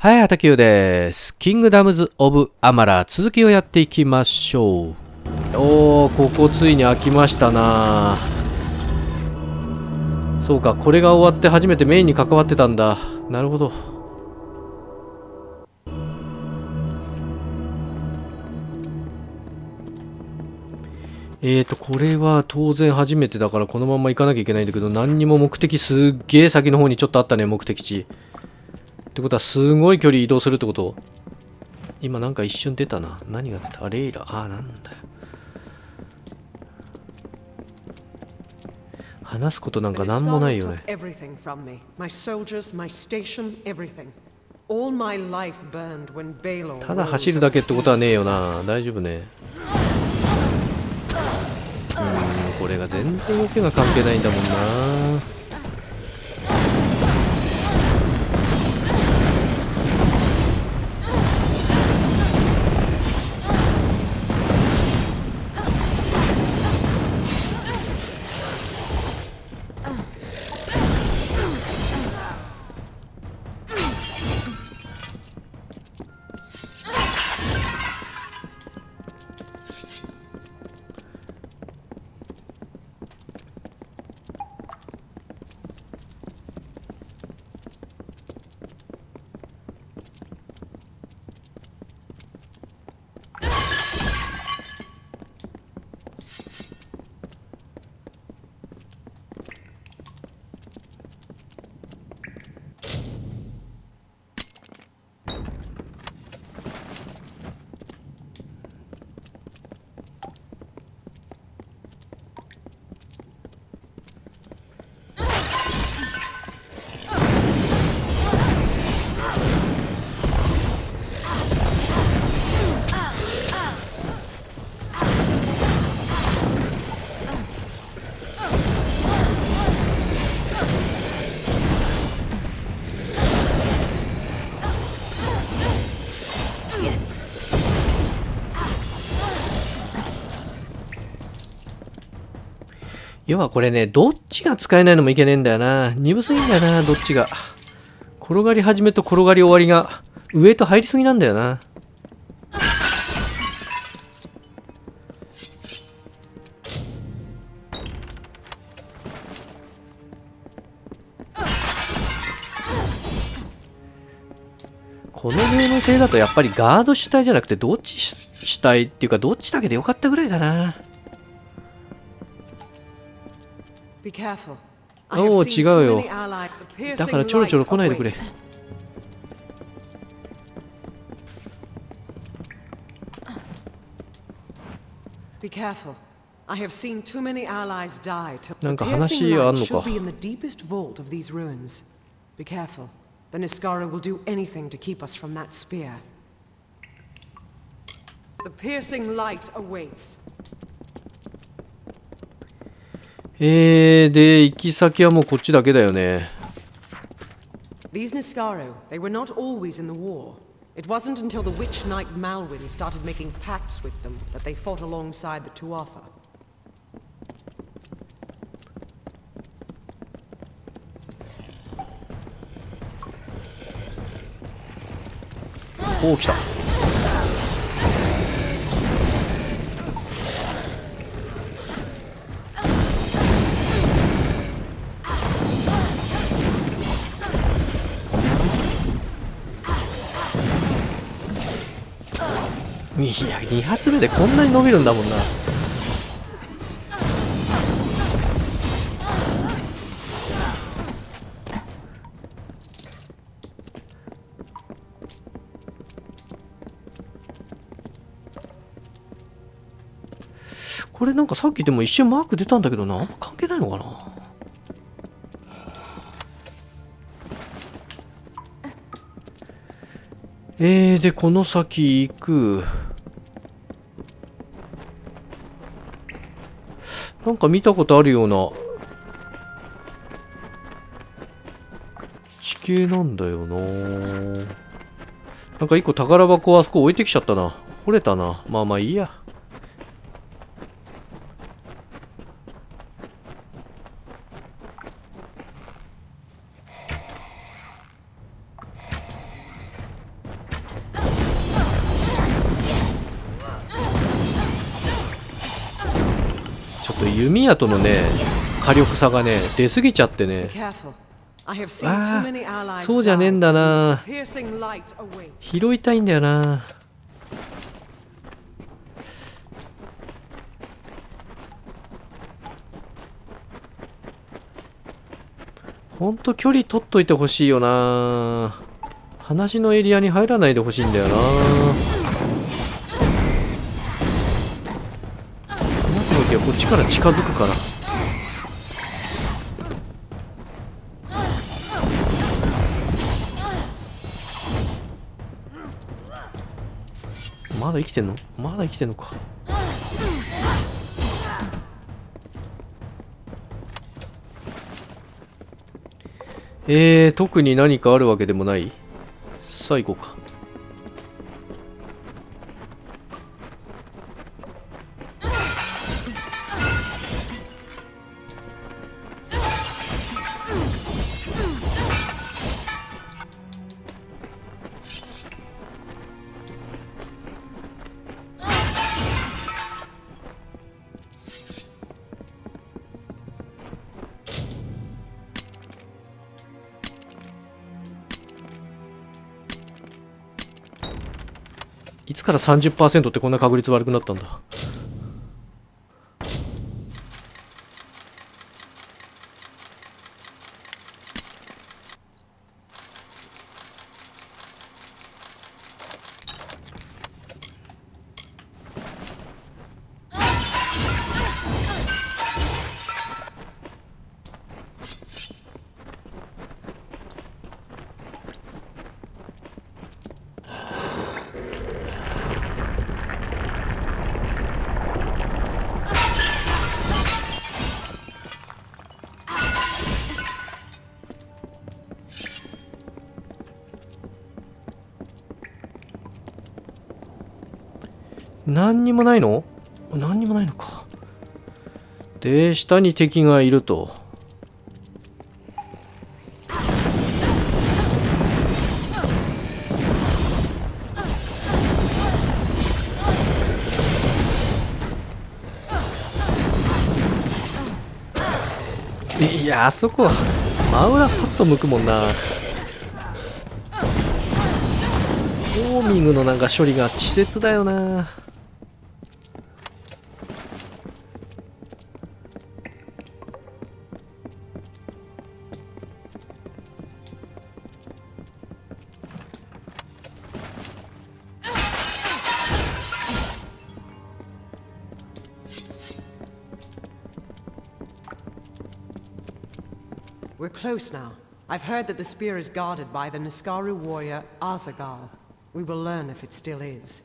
はい、HataQです。キングダムズ・オブ・アマラー、続きをやっていきましょう。おー、ここついに飽きましたな。そうか、これが終わって初めてメインに関わってたんだ。なるほど。これは当然初めてだからこのまま行かなきゃいけないんだけど、何にも目的すっげー先の方にちょっとあったね、目的地。ってことはすごい距離移動するってこと？今なんか一瞬出たな。何が出た？レイラ。ああ、なんだよ。話すことなんかなんもないよね。ただ走るだけってことはねえよな。大丈夫ね。これが全然動きが関係ないんだもんな。要はこれね、どっちが使えないのもいけねえんだよな。鈍すぎんだよな、どっちが。転がり始めと転がり終わりが上と入りすぎなんだよな。このゲーム性だとやっぱりガード主体じゃなくてどっち主体っていうかどっちだけでよかったぐらいだな。おお、違うよ。だからちょろちょろ来ないでくれ。なんか話あんのか。The Niskara will do anything to keep us from that spear. The piercing light awaits. で、行き先はもうこっちだけだよね。These Niskara, they were not always in the war. It wasn't until the witch knight Malwyn started making pacts with them that they fought alongside the Tuatha. おお、来た。いや、2発目でこんなに伸びるんだもんな。これなんかさっきでも一瞬マーク出たんだけどな、あんま関係ないのかな。でこの先行く。なんか見たことあるような地形なんだよな。なんか一個宝箱あそこ置いてきちゃったな。掘れたな。まあまあいいや。弓矢とのね火力差がね出過ぎちゃってね。 Careful. I have seen あ too many allies あそうじゃねえん die だ to な。 piercing light away. 拾いたいんだよな。ほんと距離取っといてほしいよな。話のエリアに入らないでほしいんだよな。話す時はこっちから近づくから。まだ生きてんの？まだ生きてんのか。特に何かあるわけでもない。さあ行こうか。いつから 30% ってこんな確率悪くなったんだ。何にもないの？何にもないのか。で、下に敵がいると。いや、あそこ真裏パッと向くもんな。ホーミングのなんか処理が稚拙だよな。We're close now. I've heard that the spear is guarded by the Niskaru warrior Azagal. We will learn if it still is.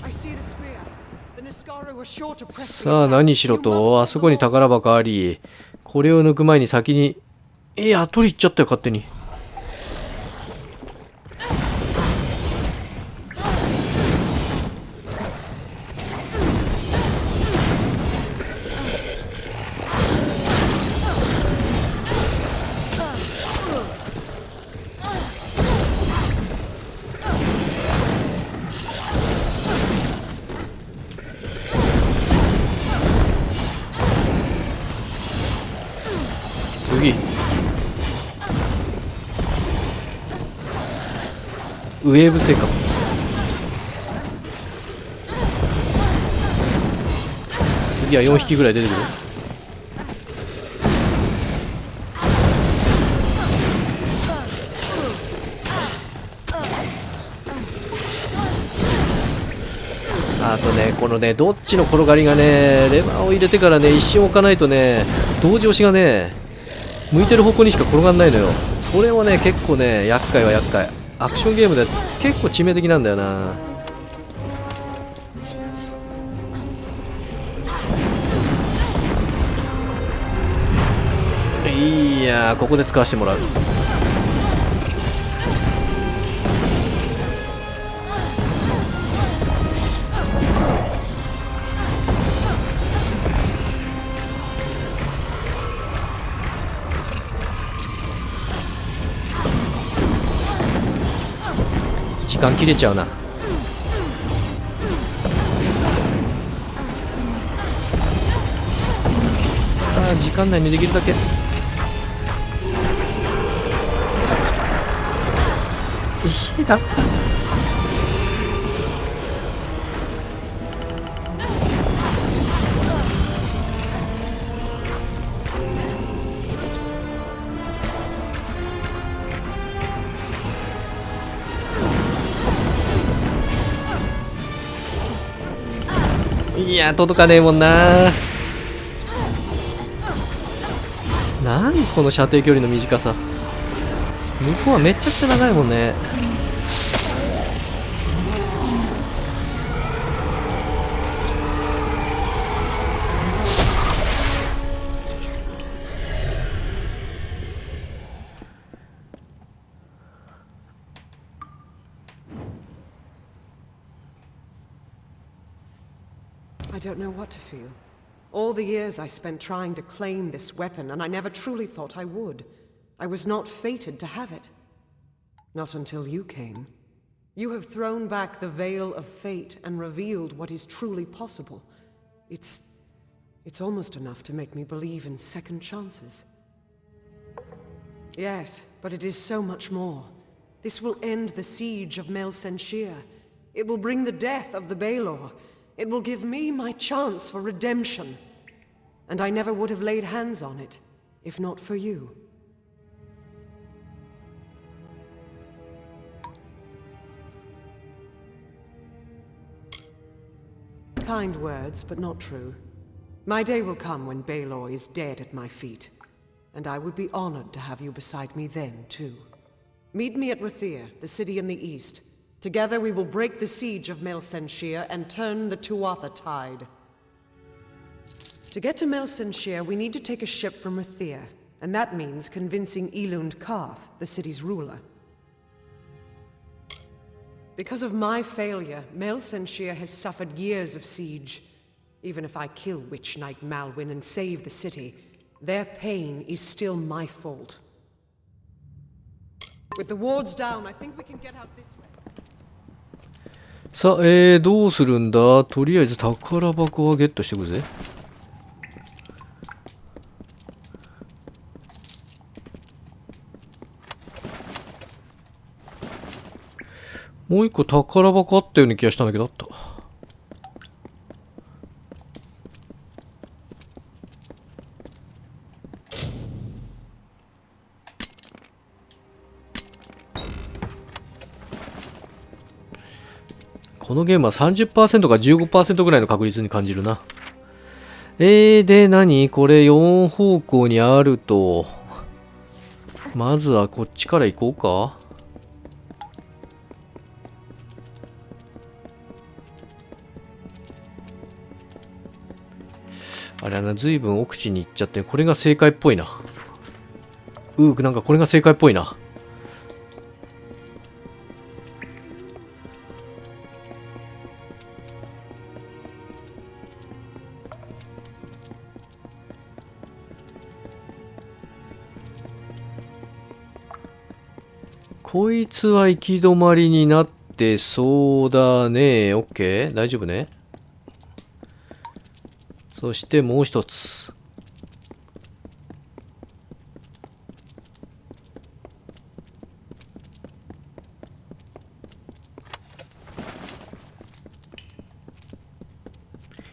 I see the spear. The Niskaru were sure to press the さあ attack. 何しろ You と、 must あそこに宝箱あり、これを抜く前に先に取り行っちゃったよ勝手に。次ウェーブ性か。次は4匹ぐらい出てくる。あとねこのねどっちの転がりがねレバーを入れてからね一瞬置かないとね同時押しがね向いてる方向にしか転がんないのよ。それもね結構ね厄介は厄介。アクションゲームで結構致命的なんだよな。いやーここで使わせてもらう。時間切れちゃうな。時間内にできるだけ。ダメだ。いや届かねえもんな。何この射程距離の短さ。向こうはめちゃくちゃ長いもんね。I don't know what to feel. All the years I spent trying to claim this weapon, and I never truly thought I would. I was not fated to have it. Not until you came. You have thrown back the veil of fate and revealed what is truly possible. It's almost enough to make me believe in second chances. Yes, but it is so much more. This will end the siege of Mel Senshir. It will bring the death of the Baelor. It will give me my chance for redemption. And I never would have laid hands on it, if not for you. Kind words, but not true. My day will come when Baelor is dead at my feet. And I would be honored to have you beside me then, too. Meet me at Rathir, the city in the east. Together we will break the siege of Mel Senshir and turn the Tuatha tide. To get to Mel Senshir, we need to take a ship from Rathir, and that means convincing Elund Karth, the city's ruler. Because of my failure, Mel Senshir has suffered years of siege. Even if I kill Witch Knight Malwyn and save the city, their pain is still my fault. With the wards down, I think we can get out this way. さあ、どうするんだ。とりあえず宝箱はゲットしてくぜ。もう一個宝箱あったような気がしたんだけど、あった。このゲームは 30% か 15% ぐらいの確率に感じるな。で、何これ4方向にあると。まずはこっちから行こうか。あれはな、ずいぶん奥地に行っちゃって、これが正解っぽいな。なんかこれが正解っぽいな。こいつは行き止まりになってそうだね。オッケー、大丈夫ね。そしてもう一つ。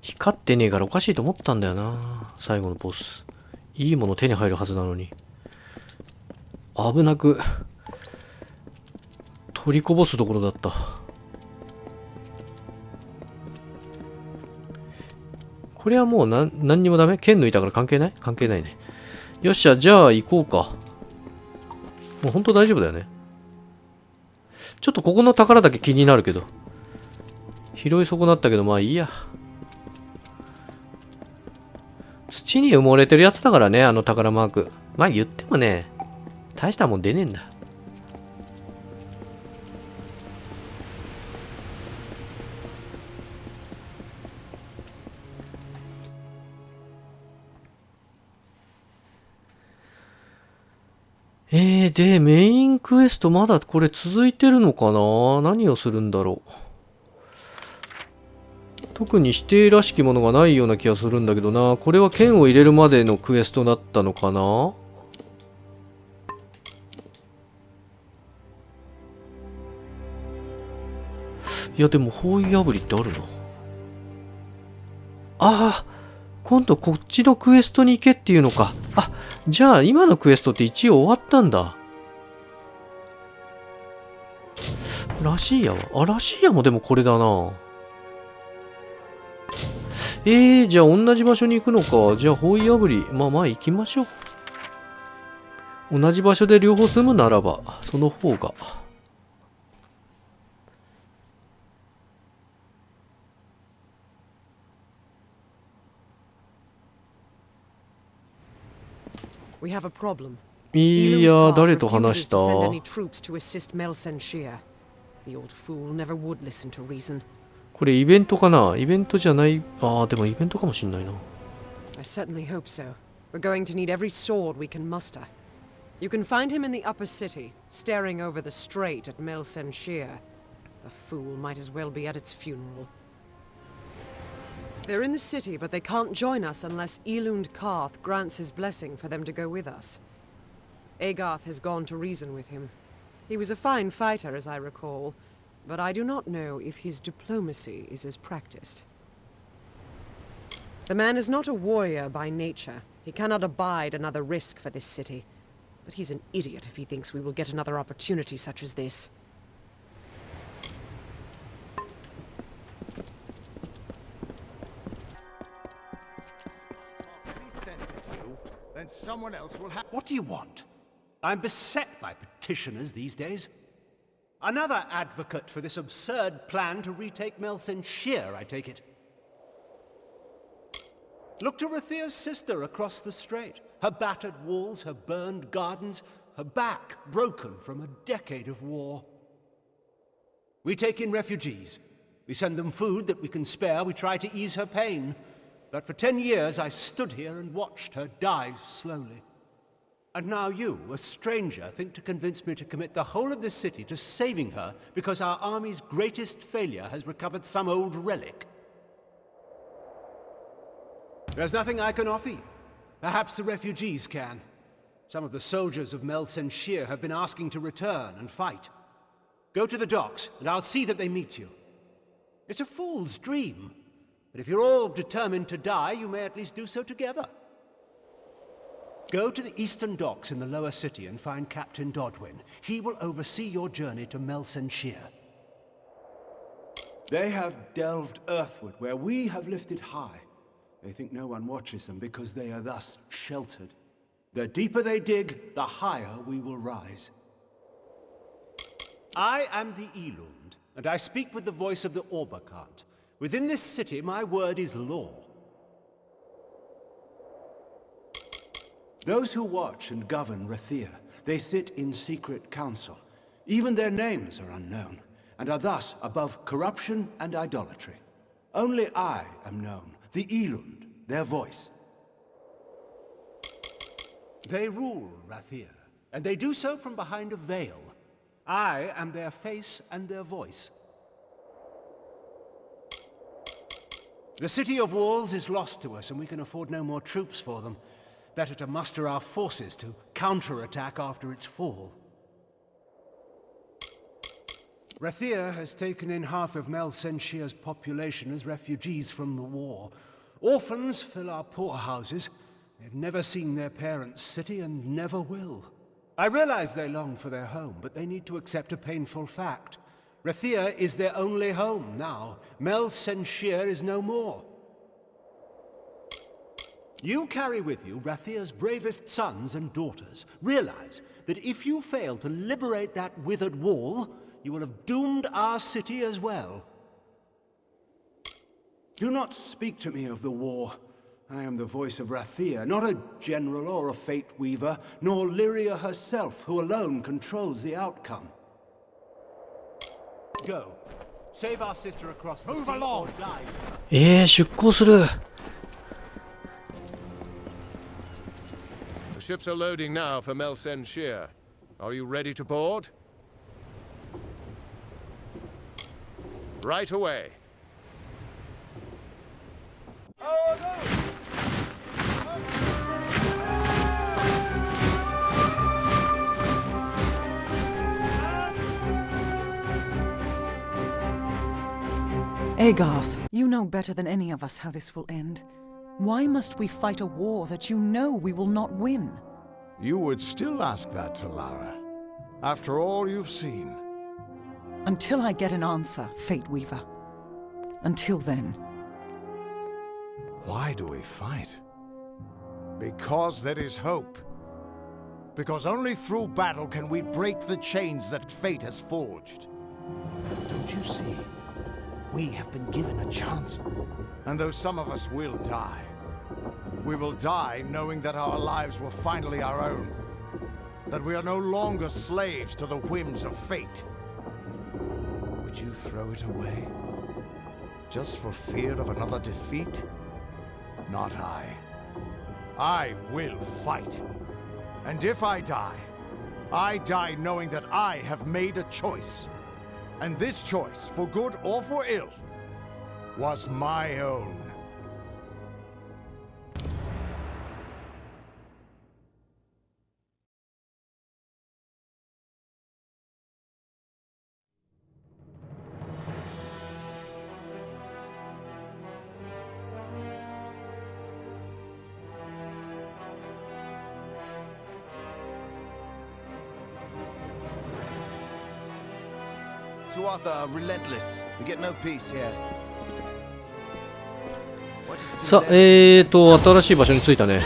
光ってねえからおかしいと思ったんだよな。最後のボス。いいもの手に入るはずなのに。危なく。取りこぼすところだった。これはもう何にもダメ？剣抜いたから関係ない？関係ないね。よっしゃ、じゃあ行こうか。もうほんと大丈夫だよね。ちょっとここの宝だけ気になるけど。拾い損なったけど、まあいいや。土に埋もれてるやつだからね、あの宝マーク。まあ言ってもね、大したもん出ねえんだ。で、メインクエストまだこれ続いてるのかな？何をするんだろう。特に指定らしきものがないような気がするんだけどな。これは剣を入れるまでのクエストだったのかな。いやでも包囲破りってあるな。ああ、今度こっちのクエストに行けっていうのか。あ、じゃあ今のクエストって一応終わったんだ。らしいやは、あ、らしいやもでもこれだな。じゃあ同じ場所に行くのか。じゃあ包囲破り、まあ行きましょう。同じ場所で両方住むならばその方が。We have a problem. いや、誰と話した？ The old fool never would listen to reason. これイベントかな？イベントじゃない。ああ、でもイベントかもしんないな。I certainly hope so. We're going to need every sword we can muster. You can find him in the upper city, staring over the strait at Melsenshire. The fool might as well be at its funeral. They're in the city, but they can't join us unless Elund Karth grants his blessing for them to go with us. Agarth has gone to reason with him. He was a fine fighter, as I recall, but I do not know if his diplomacy is as practiced. The man is not a warrior by nature. He cannot abide another risk for this city. But he's an idiot if he thinks we will get another opportunity such as this. What do you want? I'm beset by petitioners these days. Another advocate for this absurd plan to retake Melsenshire, I take it. Look to Rathir's sister across the strait. Her battered walls, her burned gardens, her back broken from a decade of war. We take in refugees. We send them food that we can spare. We try to ease her pain. But for 10 years I stood here and watched her die slowly. And now you, a stranger, think to convince me to commit the whole of this city to saving her because our army's greatest failure has recovered some old relic. There's nothing I can offer you. Perhaps the refugees can. Some of the soldiers of Melsenshire have been asking to return and fight. Go to the docks, and I'll see that they meet you. It's a fool's dream, but if you're all determined to die, you may at least do so together. Go to the eastern docks in the lower city and find Captain Dodwin. He will oversee your journey to Melsenshire. They have delved earthward where we have lifted high. They think no one watches them because they are thus sheltered. The deeper they dig, the higher we will rise. I am the Elund, and I speak with the voice of the Orbakant. Within this city, my word is law. Those who watch and govern Rathir, they sit in secret council. Even their names are unknown, and are thus above corruption and idolatry. Only I am known, the Elund, their voice. They rule Rathir, and they do so from behind a veil. I am their face and their voice. The city of walls is lost to us, and we can afford no more troops for them. Better to muster our forces to counterattack after its fall. Rathir has taken in half of Melsenshire's population as refugees from the war. Orphans fill our poorhouses. They've never seen their parents' city and never will. I realize they long for their home, but they need to accept a painful fact. Rathir is their only home now. Melsenshire is no more. You carry with you Rathir's bravest sons and daughters. Realize that if you fail to liberate that withered wall, you will have doomed our city as well. Do not speak to me of the war. I am the voice of Rathir, not a general or a fate weaver, nor Lyria herself, who alone controls the outcome. Go. Save our sister across the sea or die. 出港する。The ships are loading now for Melsenshire. Are you ready to board? Right away. Agarth, you know better than any of us how this will end. Why must we fight a war that you know we will not win? You would still ask that to Lara, after all you've seen. Until I get an answer, Fate Weaver. Until then. Why do we fight? Because there is hope. Because only through battle can we break the chains that fate has forged. Don't you see? We have been given a chance. And though some of us will die, we will die knowing that our lives were finally our own. That we are no longer slaves to the whims of fate. Would you throw it away? Just for fear of another defeat? Not I. I will fight. And if I die knowing that I have made a choice. And this choice, for good or for ill, was my own. Tuatha are relentless. We get no peace here. さあ、新しい場所に着いたね。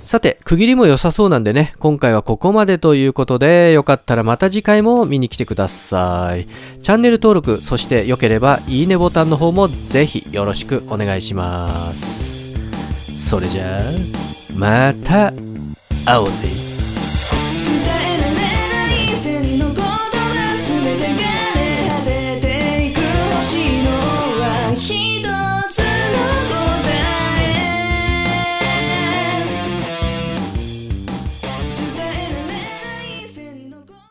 さて、区切りも良さそうなんでね、今回はここまでということで、よかったらまた次回も見に来てください。チャンネル登録、そして良ければいいねボタンの方もぜひよろしくお願いします。それじゃあ、また会おうぜ。